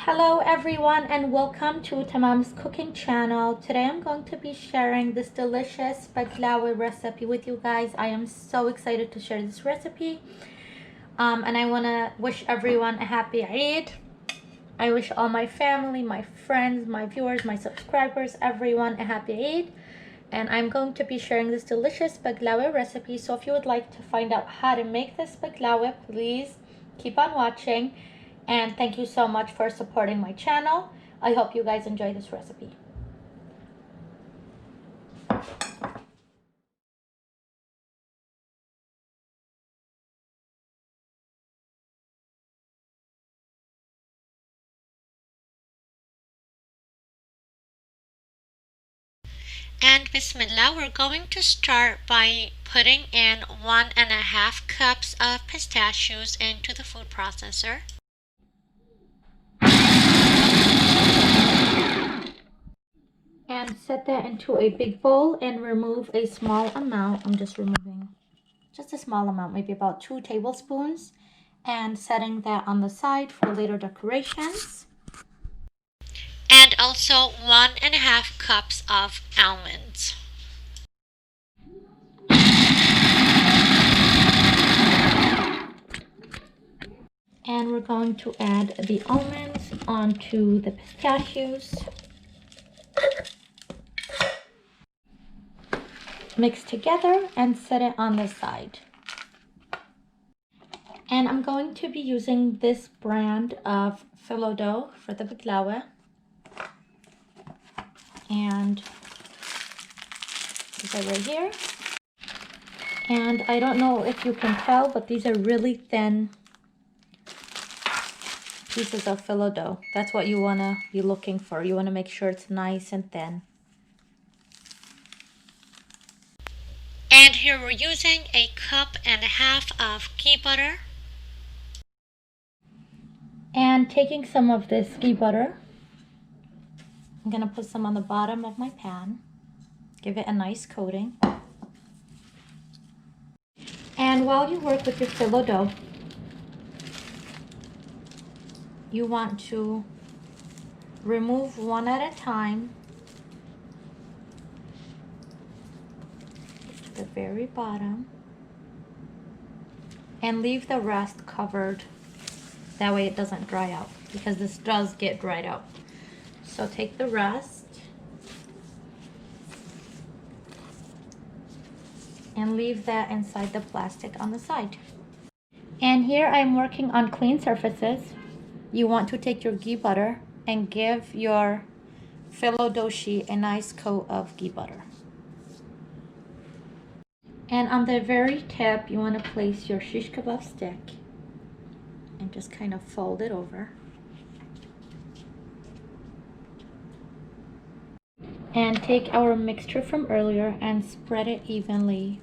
Hello everyone and welcome to Tamam's cooking channel. Today I'm going to be sharing this delicious baklava recipe with you guys. I am so excited to share this recipe and I want to wish everyone a happy Eid. I wish all my family, my friends, my viewers, my subscribers, everyone a happy Eid. And I'm going to be sharing this delicious baklava recipe. So if you would like to find out how to make this baklava, please keep on watching. And thank you so much for supporting my channel. I hope you guys enjoy this recipe. And Bismillah, we're going to start by putting in 1.5 cups of pistachios into the food processor. And set that into a big bowl and remove a small amount. I'm just removing just a small amount, maybe about 2 tablespoons. And setting that on the side for later decorations. And also 1.5 cups of almonds. And we're going to add the almonds onto the pistachios. Mix together and set it on the side. And I'm going to be using this brand of phyllo dough for the baklava. And these are right here. And I don't know if you can tell, but these are really thin pieces of phyllo dough. That's what you want to be looking for. You want to make sure it's nice and thin. And here we're using 1.5 cups of ghee butter. And taking some of this ghee butter, I'm going to put some on the bottom of my pan. Give it a nice coating. And while you work with your phyllo dough, you want to remove one at a time to the very bottom and leave the rest covered. That way it doesn't dry out, because this does get dried out. So take the rest and leave that inside the plastic on the side. And here I'm working on clean surfaces. You want to take your ghee butter and give your phyllo dough sheet a nice coat of ghee butter. And on the very tip, you want to place your shish kebab stick and just kind of fold it over. And take our mixture from earlier and spread it evenly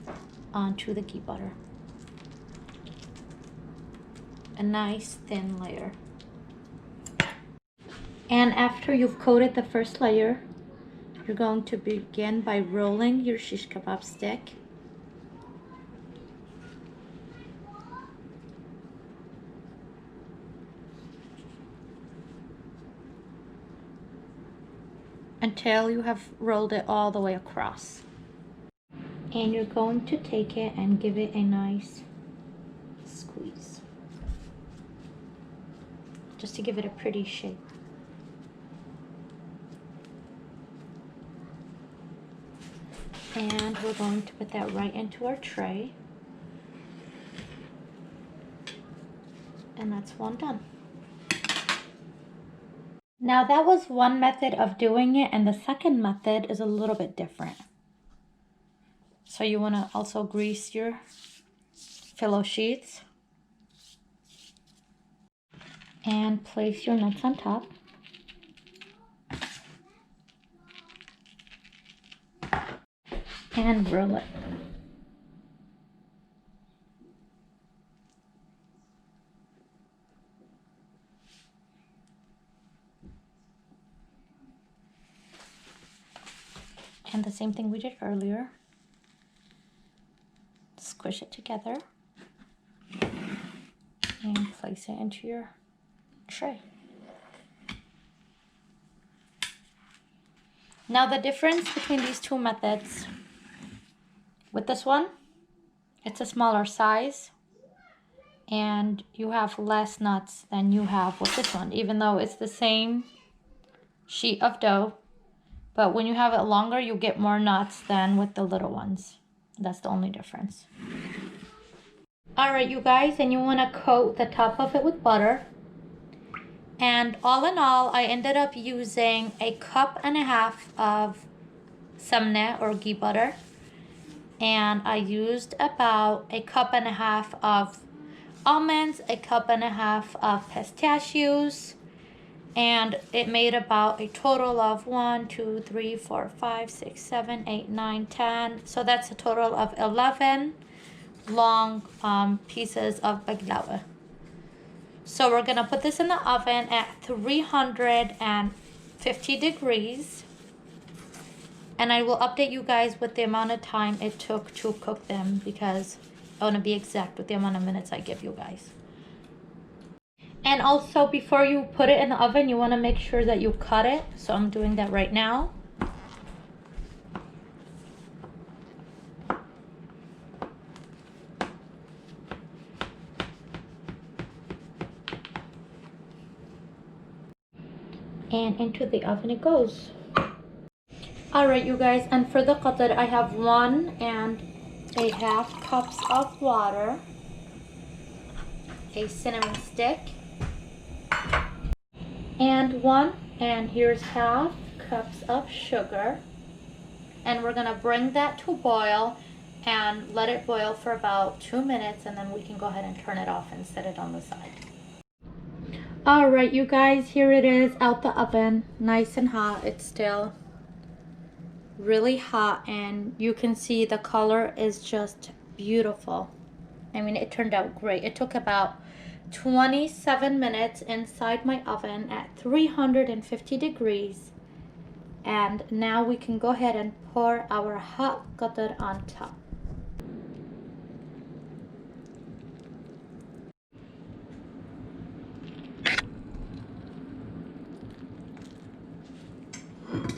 onto the ghee butter. A nice thin layer. And after you've coated the first layer, you're going to begin by rolling your shish kebab stick. Until you have rolled it all the way across. And you're going to take it and give it a nice squeeze, just to give it a pretty shape. And we're going to put that right into our tray. And that's one done. Now that was one method of doing it, and the second method is a little bit different. So you want to also grease your phyllo sheets and place your nuts on top. And roll it. And the same thing we did earlier. Squish it together and place it into your tray. Now the difference between these two methods, with this one, it's a smaller size and you have less nuts than you have with this one, even though it's the same sheet of dough. But when you have it longer, you get more nuts than with the little ones. That's the only difference. All right, you guys, and you want to coat the top of it with butter. And all in all, I ended up using 1.5 cups of samne or ghee butter. And I used about 1.5 cups of almonds, 1.5 cups of pistachios, and it made about a total of 1, 2, 3, 4, 5, 6, 7, 8, 9, 10. So that's a total of 11 long pieces of baklava. So we're gonna put this in the oven at 350 degrees. And I will update you guys with the amount of time it took to cook them, because I want to be exact with the amount of minutes I give you guys. And also, before you put it in the oven, you want to make sure that you cut it. So I'm doing that right now. And into the oven it goes. Alright, you guys, and for the qatar, I have 1.5 cups of water, a cinnamon stick, and here's 1/2 cups of sugar. And we're gonna bring that to boil and let it boil for about 2 minutes, and then we can go ahead and turn it off and set it on the side. Alright, you guys, here it is out the oven, nice and hot. It's still really hot, and you can see the color is just beautiful. I mean, it turned out great. It took about 27 minutes inside my oven at 350 degrees. And now we can go ahead and pour our hot qatar on top.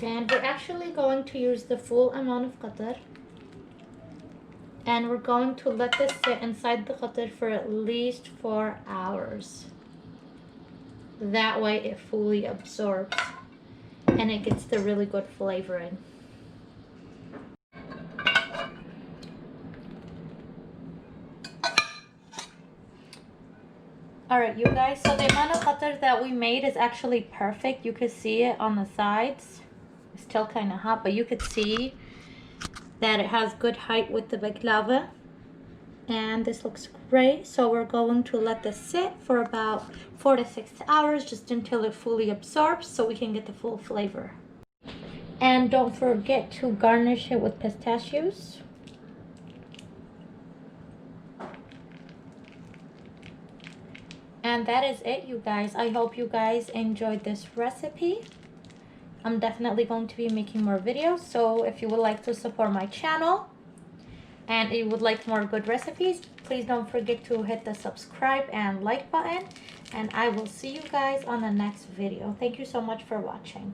And we're actually going to use the full amount of qatar. And we're going to let this sit inside the qatar for at least 4 hours. That way it fully absorbs and it gets the really good flavoring. Alright, you guys, so the amount of qatar that we made is actually perfect. You could see it on the sides. It's still kind of hot, but you could see that it has good height with the baklava. And this looks great. So we're going to let this sit for about 4 to 6 hours, just until it fully absorbs, so we can get the full flavor. And don't forget to garnish it with pistachios. And that is it, you guys. I hope you guys enjoyed this recipe. I'm definitely going to be making more videos, so if you would like to support my channel and you would like more good recipes, please don't forget to hit the subscribe and like button, and I will see you guys on the next video. Thank you so much for watching.